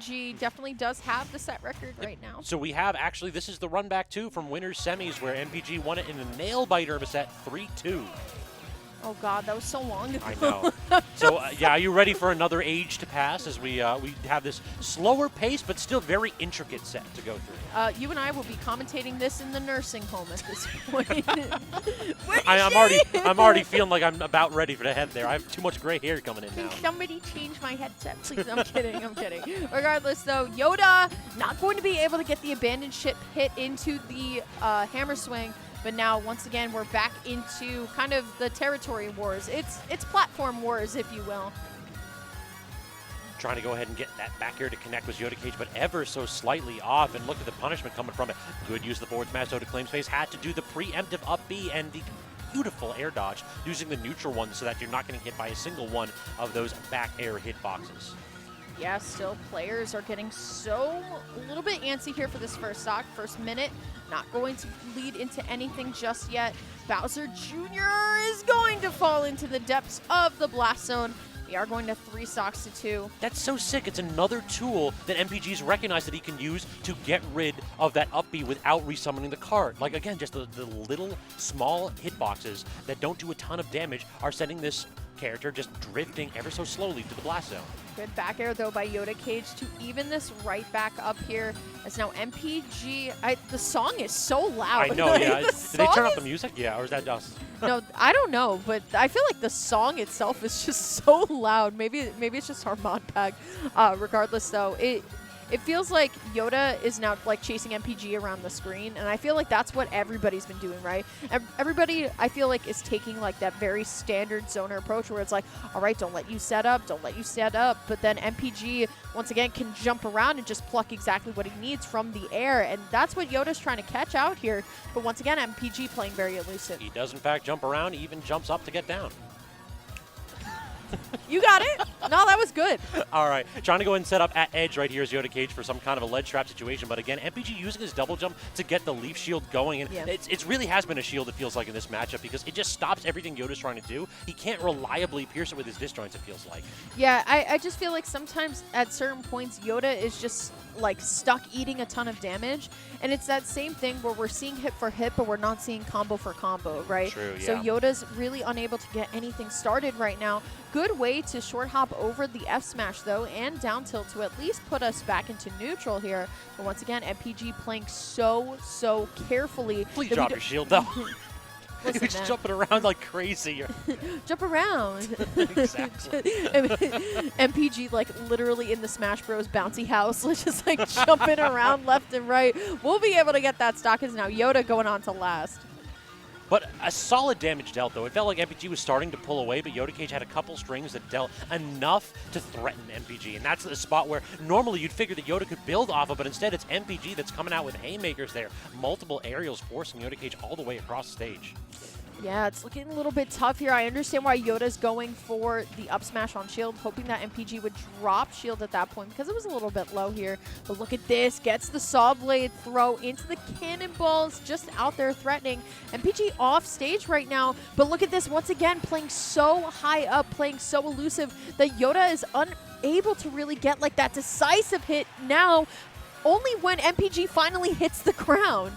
MPG definitely does have the set record right now. So we have, actually, this is the run back, too, from winners semis, where MPG won it in a nail-biter of a set, 3-2. Oh, God, that was so long ago. I know. So, yeah, are you ready for another age to pass as we have this slower pace but still very intricate set to go through? You and I will be commentating this in the nursing home at this point. I'm already feeling like I'm about ready for the head there. I have too much gray hair coming in now. Somebody change my headset, please. I'm kidding. I'm kidding. Regardless, though, Yoda not going to be able to get the abandoned ship hit into the hammer swing. But now, once again, we're back into kind of the territory wars. It's platform wars, if you will. Trying to go ahead and get that back air to connect with Yoda Cage, but ever so slightly off. And look at the punishment coming from it. Good use of the forward smash. Yoda claim space. Had to do the preemptive up B and the beautiful air dodge using the neutral one so that you're not getting hit by a single one of those back air hitboxes. Yeah, still players are getting a little bit antsy here for this first stock. First minute, not going to lead into anything just yet. Bowser Jr. is going to fall into the depths of the blast zone. We are going to 3 stocks to 2. That's so sick. It's another tool that MPG's recognized that he can use to get rid of that up B without resummoning the card. Like, again, just the little small hitboxes that don't do a ton of damage are sending this character just drifting ever so slowly to the blast zone. Good back air, though, by Yoda Cage to even this right back up here. As now MPG, the song is so loud. I know, like, yeah. Did they turn off the music? Yeah, or is that just... No, I don't know, but I feel like the song itself is just so loud. Maybe it's just our mod pack. Regardless, though, it feels like Yoda is now like chasing MPG around the screen, and I feel like that's what everybody's been doing, right? Everybody, I feel like, is taking like that very standard zoner approach where it's like, all right, don't let you set up, but then MPG, once again, can jump around and just pluck exactly what he needs from the air, and that's what Yoda's trying to catch out here, but once again, MPG playing very elusive. He does, in fact, jump around, he even jumps up to get down. You got it. No, that was good. All right. Trying to go and set up at edge right here is Yoda Cage for some kind of a ledge trap situation. But again, MPG using his double jump to get the leaf shield going. And it really has been a shield, it feels like, in this matchup because it just stops everything Yoda's trying to do. He can't reliably pierce it with his disjoints, it feels like. Yeah, I just feel like sometimes at certain points, Yoda is just like stuck eating a ton of damage. And it's that same thing where we're seeing hit for hit, but we're not seeing combo for combo, right? True, yeah. So Yoda's really unable to get anything started right now. Good way to short hop over the F smash, though, and down tilt to at least put us back into neutral here. But once again, MPG playing so carefully. Please drop your shield, though. Listen, You're just jumping around like crazy. Jump around. Exactly. MPG, like, literally in the Smash Bros. Bouncy house, just, like, jumping around left and right. We'll be able to get that stock as now Yoda going on to last. But a solid damage dealt, though. It felt like MPG was starting to pull away, but Yoda Cage had a couple strings that dealt enough to threaten MPG. And that's the spot where normally you'd figure that Yoda could build off of, but instead it's MPG that's coming out with haymakers there. Multiple aerials forcing Yoda Cage all the way across the stage. Yeah, it's looking a little bit tough here. I understand why Yoda's going for the up smash on shield, hoping that MPG would drop shield at that point because it was a little bit low here. But look at this. Gets the saw blade throw into the cannonballs, just out there threatening. MPG off stage right now, but look at this. Once again, playing so high up, playing so elusive that Yoda is unable to really get like that decisive hit now, only when MPG finally hits the ground.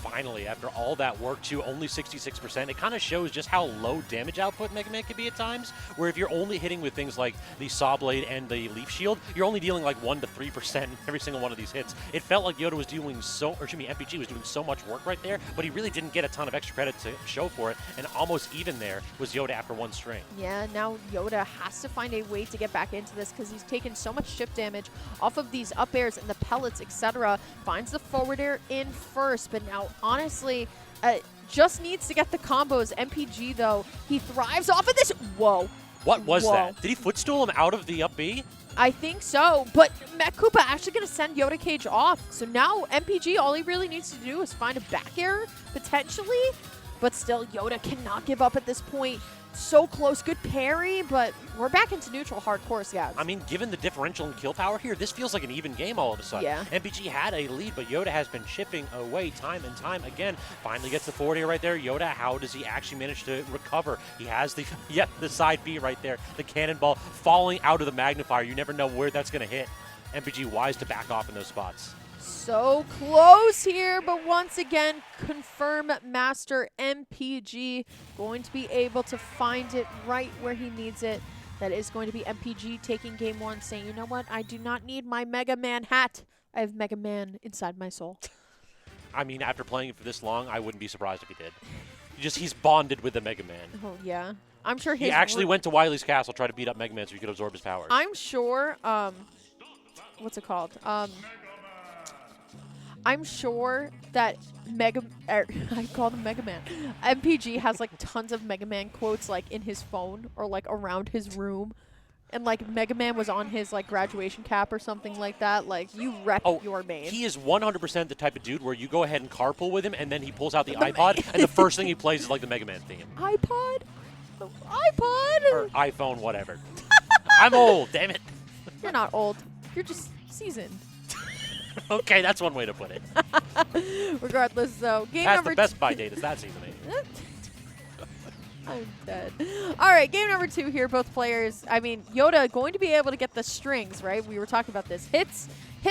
Finally, after all that work, too, only 66%. It kind of shows just how low damage output Megaman can be at times, where if you're only hitting with things like the Saw Blade and the Leaf Shield, you're only dealing like 1 to 3% in every single one of these hits. It felt like Yoda was doing MPG was doing so much work right there, but he really didn't get a ton of extra credit to show for it, and almost even there was Yoda after one string. Yeah, now Yoda has to find a way to get back into this because he's taken so much chip damage off of these up airs and the pellets, etc. Finds the forward air in first, but now honestly, just needs to get the combos. MPG, though, he thrives off of this. Whoa. What was that? Did he footstool him out of the up B? I think so, but Mech Koopa actually going to send Yoda Cage off. So now MPG, all he really needs to do is find a back air, potentially. But still, Yoda cannot give up at this point. So close. Good parry, but we're back into neutral hardcore, Scabs. I mean, given the differential in kill power here, this feels like an even game all of a sudden. Yeah. MPG had a lead, but Yoda has been chipping away time and time again. Finally gets the forward air right there. Yoda, how does he actually manage to recover? He has the, the side B right there. The cannonball falling out of the magnifier. You never know where that's going to hit. MPG wise to back off in those spots. So close here, but once again, Confirm Master MPG going to be able to find it right where he needs it. That is going to be MPG taking game 1, saying, you know what, I do not need my Mega Man hat. I have Mega Man inside my soul. I mean, after playing it for this long, I wouldn't be surprised if he did. He's bonded with the Mega Man. Oh, yeah. I'm sure he actually went to Wily's castle, tried to beat up Mega Man so he could absorb his powers. I'm sure, what's it called? I'm sure that I call him Mega Man. MPG has like tons of Mega Man quotes like in his phone or like around his room. And like Mega Man was on his like graduation cap or something like that. Like you rep your main. He is 100% the type of dude where you go ahead and carpool with him and then he pulls out the iPod and the first thing he plays is like the Mega Man theme. iPod? iPod? Or iPhone, whatever. I'm old, damn it. You're not old. You're just seasoned. Okay, that's one way to put it. Regardless, though, game that's number the best buy date is that seasoning. I'm dead. All right, game number 2 here. Both players, I mean, Yoda going to be able to get the strings, right? We were talking about this. Hit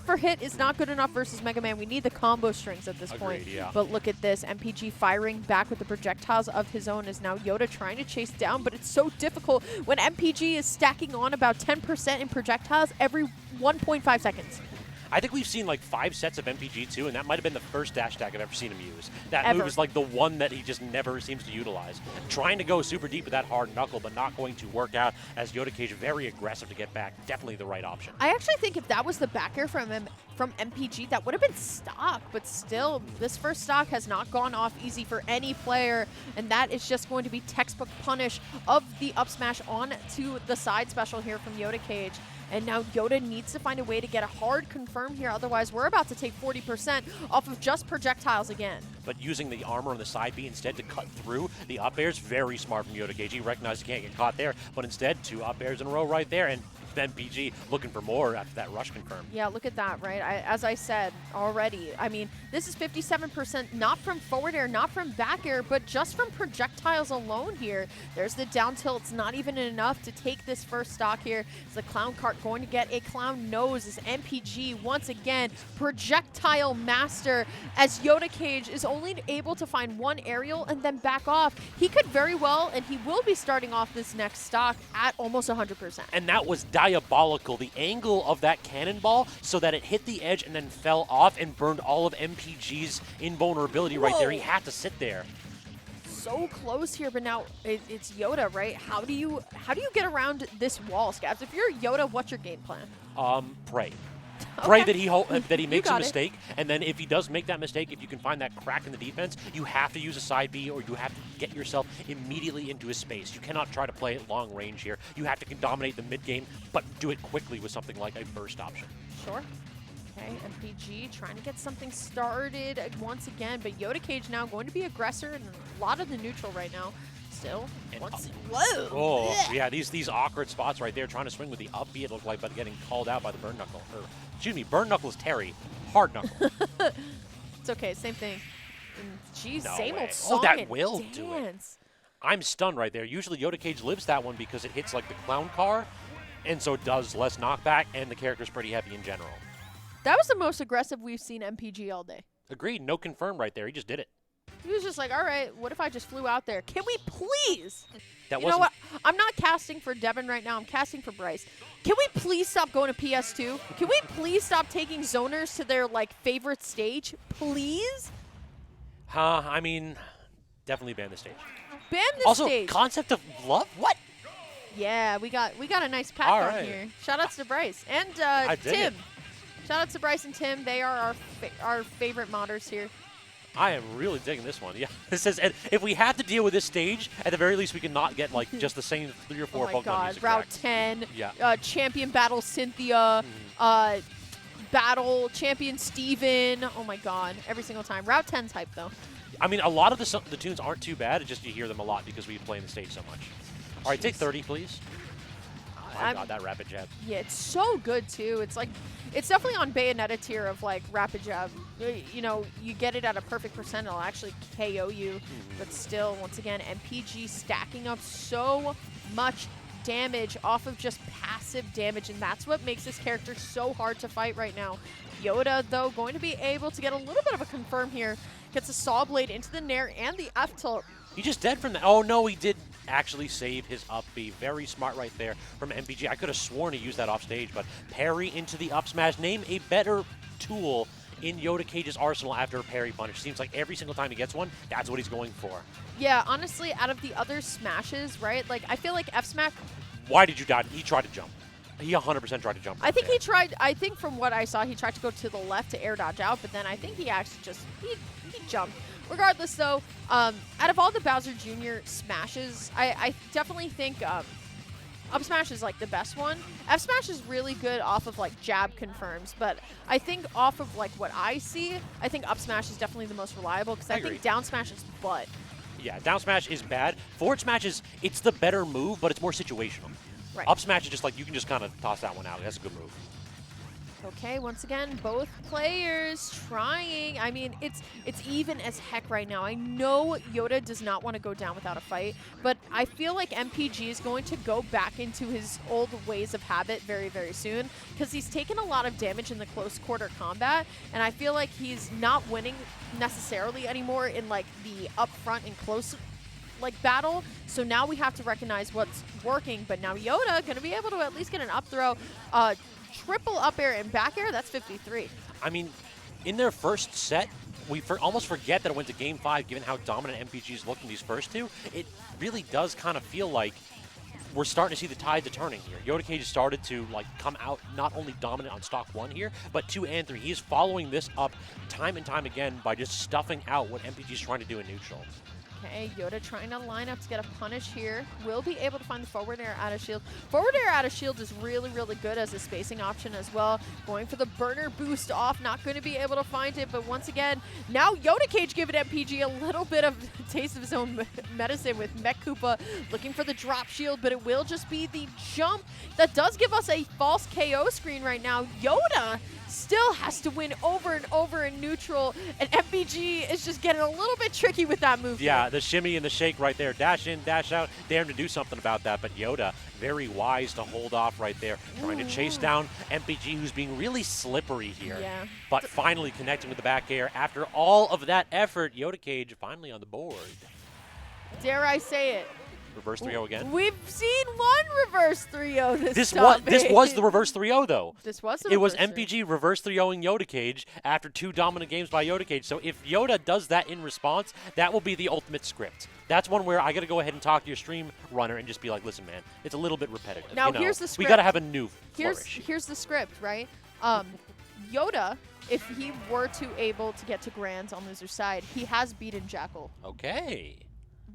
for hit is not good enough versus Mega Man. We need the combo strings at this point. Yeah. But look at this. MPG firing back with the projectiles of his own is now Yoda trying to chase down, but it's so difficult when MPG is stacking on about 10% in projectiles every 1.5 seconds. I think we've seen like 5 sets of MPG too, and that might have been the first dash attack I've ever seen him use. That move is like the one that he just never seems to utilize. Trying to go super deep with that hard knuckle, but not going to work out as Yoda Cage very aggressive to get back. Definitely the right option. I actually think if that was the back air from MPG, that would have been stock, but still, this first stock has not gone off easy for any player, and that is just going to be textbook punish of the up smash on to the side special here from Yoda Cage. And now Yoda needs to find a way to get a hard confirm here. Otherwise, we're about to take 40% off of just projectiles again. But using the armor on the side B instead to cut through the up airs, very smart from Yoda Cage. He recognized he can't get caught there, but instead 2 up airs in a row right there. And MPG looking for more after that rush confirm. Yeah, look at that, right? As I said already, I mean, this is 57% not from forward air, not from back air, but just from projectiles alone here. There's the down tilt. It's not even enough to take this first stock here. Is the clown cart going to get a clown nose as MPG once again projectile master as Yoda Cage is only able to find one aerial and then back off. He could very well, and he will be starting off this next stock at almost 100%. And that was diabolical, the angle of that cannonball so that it hit the edge and then fell off and burned all of MPG's invulnerability right there. He had to sit there. So close here, but now it's Yoda, right? How do you get around this wall, Scabs? If you're Yoda, what's your game plan? Pray. Okay. Pray that he makes a got mistake, and then if he does make that mistake, if you can find that crack in the defense, you have to use a side B or you have to get yourself immediately into his space. You cannot try to play it long range here. You have to dominate the mid game, but do it quickly with something like a burst option. Sure. Okay, MPG trying to get something started once again, but Yoda Cage now going to be aggressor in a lot of the neutral right now. Still, whoa! Oh, yeah, these awkward spots right there, trying to swing with the up B, it looked like, but getting called out by the burn knuckle. Or, excuse me, burn knuckle is Terry, hard knuckle. It's okay, same thing. And geez, No same way. old song. Oh, that and will dance. do it. I'm stunned right there. Usually Yoda Cage lives that one because it hits like the clown car, and so it does less knockback, and the character's pretty heavy in general. That was the most aggressive we've seen MPG all day. Agreed, no confirm right there. He just did it. He was just like, all right, what if I just flew out there? Can we please? That You know what? I'm not casting for Devin right now. I'm casting for Bryce. Can we please stop going to PS2? Can we please stop taking zoners to their, like, favorite stage? Please? I mean, definitely ban the stage. Ban the Also, stage. concept of love? What? Yeah, we got a nice pack All on right. here. Shout outs to Bryce and dig Tim. it. Shout outs to Bryce and Tim. They are our favorite modders here. I am really digging this one. Yeah, this says if we have to deal with this stage, at the very least we can not get like just the same 3 or 4 Oh my Pokemon God! music Route tracks. 10. Yeah. Champion Battle Cynthia. Battle Champion Steven. Oh my God! Every single time. Route 10's hype though. I mean, a lot of the tunes aren't too bad. It's just you hear them a lot because we play in the stage so much. All right, take 30, please. Oh my God, that rapid jab. Yeah, it's so good too. It's like, it's definitely on Bayonetta tier of like rapid jab. You know, you get it at a perfect percent, it'll actually KO you. But still, once again, MPG stacking up so much damage off of just passive damage, and that's what makes this character so hard to fight right now. Yoda, though, going to be able to get a little bit of a confirm here. Gets a Saw Blade into the Nair and the F tilt. He just dead from that. Oh, no, he did actually save his up B. Very smart right there from MPG. I could have sworn he used that off stage, but parry into the up smash. Name a better tool in Yoda Cage's arsenal after a parry punish. Seems like every single time he gets one, that's what he's going for. Yeah, honestly, out of the other smashes, right? Like, I feel like F smash. Why did you dodge? He tried to jump. He 100% tried to jump. I think he tried. I think from what I saw, he tried to go to the left to air dodge out, but then I think he actually just he jumped. Regardless, though, out of all the Bowser Jr. smashes, I definitely think up smash is like the best one. F smash is really good off of like jab confirms, but I think off of like what I see, I think up smash is definitely the most reliable because I think down smash is butt. Yeah, down smash is bad. Forward smash it's the better move, but it's more situational. Right. Up smash is just like you can just kind of toss that one out. That's a good move. Okay, once again, both players trying. I mean, it's even as heck right now. I know Yoda does not want to go down without a fight, but I feel like MPG is going to go back into his old ways of habit very, very soon because he's taken a lot of damage in the close quarter combat, and I feel like he's not winning necessarily anymore in like the upfront and close like battle. So now we have to recognize what's working, but now Yoda going to be able to at least get an up throw. Triple up air and back air, that's 53. I mean, in their first set, we almost forget that it went to Game 5, given how dominant MPG's looked in these first two. It really does kind of feel like we're starting to see the tides are turning here. Yoda Cage started to like come out not only dominant on stock 1 here, but 2 and 3. He is following this up time and time again by just stuffing out what MPG's trying to do in neutral. Okay, Yoda trying to line up to get a punish here. Will be able to find the forward air out of shield. Forward air out of shield is really, really good as a spacing option as well. Going for the burner boost off, not going to be able to find it, but once again, now Yoda Cage giving MPG a little bit of a taste of his own medicine with Mech Koopa looking for the drop shield, but it will just be the jump that does give us a false KO screen right now. Yoda still has to win over and over in neutral, and MPG is just getting a little bit tricky with that move. Yeah, the shimmy and the shake right there. Dash in, dash out. Dare him to do something about that, but Yoda, very wise to hold off right there. Trying to chase down MPG, who's being really slippery here. Yeah. But finally connecting with the back air. After all of that effort, Yoda Cage finally on the board. Dare I say it? Reverse 3-0 again. We've seen one reverse 3-0 this time. This was the reverse 3-0 though. This was the It was reverse MPG reverse 3-0ing Yoda Cage after 2 dominant games by Yoda Cage. So if Yoda does that in response, that will be the ultimate script. That's one where I got to go ahead and talk to your stream runner and just be like, listen, man, it's a little bit repetitive. Now, you know, here's the script. We got to have a new flourish. Here's the script, right? Yoda, if he were to able to get to Grands on loser's side, he has beaten Jackal. Okay.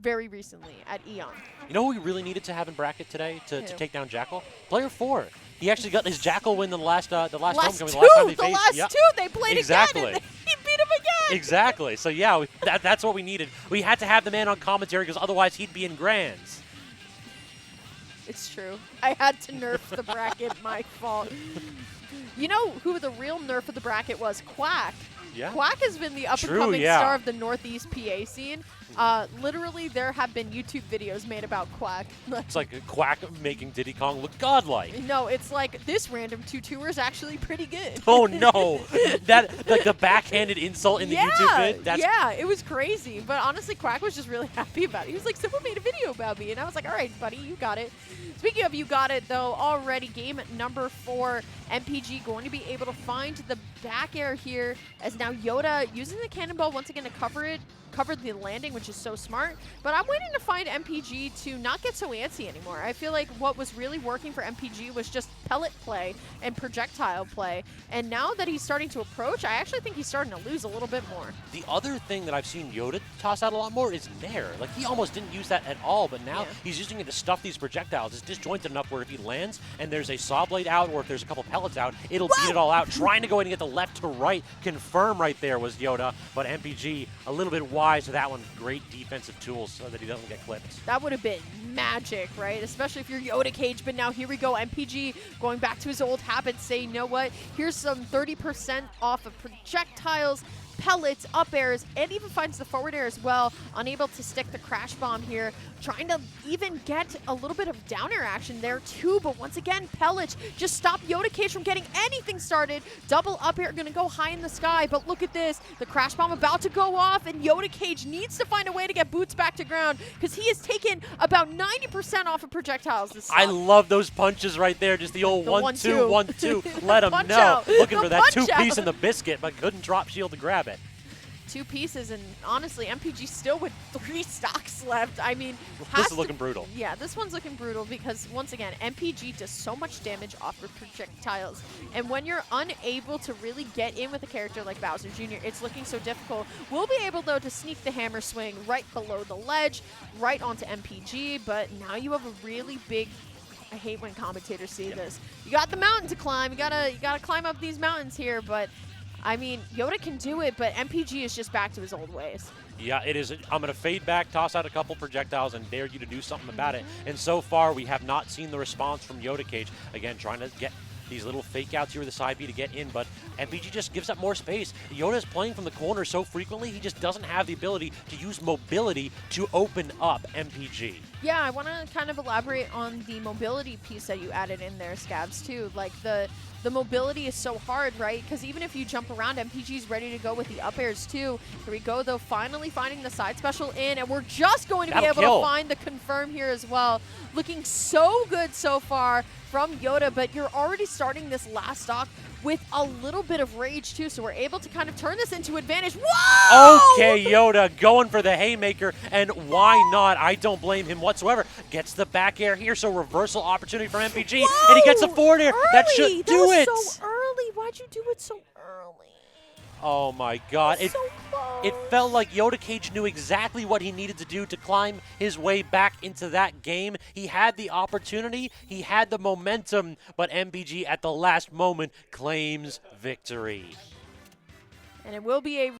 Very recently at Eon. You know who we really needed to have in bracket today to take down Jackal? Player 4. He actually got his Jackal win the last homecoming. The last time they faced. The last two they played exactly. again, and he beat him again. Exactly. So yeah, that's what we needed. We had to have the man on commentary because otherwise he'd be in Grands. It's true. I had to nerf the bracket. My fault. You know who the real nerf of the bracket was? Quack. Yeah. Quack has been the up-and-coming star of the Northeast PA scene. Literally, there have been YouTube videos made about Quack. It's like a Quack making Diddy Kong look godlike. No, it's like, this random 2-2er is actually pretty good. Oh, no. That like the backhanded insult in the YouTube vid? Yeah, it was crazy. But honestly, Quack was just really happy about it. He was like, someone made a video about me. And I was like, all right, buddy, you got it. Speaking of you got it, though, already game number 4, MPG going to be able to find the back air here as now Yoda using the cannonball once again to covered the landing, which is so smart. But I'm waiting to find MPG to not get so antsy anymore. I feel like what was really working for MPG was just pellet play and projectile play. And now that he's starting to approach, I actually think he's starting to lose a little bit more. The other thing that I've seen Yoda toss out a lot more is Nair. Like, he almost didn't use that at all, but now he's using it to stuff these projectiles. It's disjointed enough where if he lands and there's a saw blade out or if there's a couple pellets out, it'll beat it all out. Trying to go ahead and get the left to right. Confirm right there was Yoda, but MPG a little bit wide to that one. Great defensive tools so that he doesn't get clipped. That would have been magic, right? Especially if you're Yoda Cage, but now here we go. MPG going back to his old habits, saying, you know what? Here's some 30% off of projectiles. pellets, up airs, and even finds the forward air as well. Unable to stick the crash bomb here. Trying to even get a little bit of down air action there too, but once again, pellets just stop Yoda Cage from getting anything started. Double up air gonna go high in the sky, but look at this. The crash bomb about to go off, and Yoda Cage needs to find a way to get boots back to ground because he has taken about 90% off of projectiles this I time. love those punches right there. Just the old 1-2, 1-2. Let him know. Punch-out. Looking The for that punch-out. two-piece in the biscuit, but couldn't drop shield to grab it. 2 pieces, and honestly, MPG still with 3 stocks left. I mean, This is looking brutal. Yeah, this one's looking brutal because, once again, MPG does so much damage off of projectiles. And when you're unable to really get in with a character like Bowser Jr., it's looking so difficult. We'll be able, though, to sneak the hammer swing right below the ledge, right onto MPG, but now you have a really big... I hate when commentators see this. You got the mountain to climb. You gotta climb up these mountains here, but... I mean, Yoda can do it, but MPG is just back to his old ways. Yeah, it is. I'm going to fade back, toss out a couple projectiles, and dare you to do something about it. And so far, we have not seen the response from Yoda Cage. Again, trying to get these little fake outs here with the side B to get in, but MPG just gives up more space. Yoda is playing from the corner so frequently, he just doesn't have the ability to use mobility to open up MPG. Yeah, I want to kind of elaborate on the mobility piece that you added in there, Scabs, too. Like, the mobility is so hard, right? Because even if you jump around, MPG's ready to go with the up airs, too. Here we go, though, finally finding the side special in, and we're just going to be able to find the confirm here as well. Looking so good so far from Yoda, but you're already starting this last stock with a little bit of rage, too, so we're able to kind of turn this into advantage. Whoa! Okay, Yoda going for the haymaker, and why not? I don't blame him whatsoever. Gets the back air here, so reversal opportunity for MPG, and he gets the forward air. That should do it. That was so early. Why'd you do it so early? Oh my God. So close. It felt like Yoda Cage knew exactly what he needed to do to climb his way back into that game. He had the opportunity, he had the momentum, but MPG at the last moment claims victory. And it will be a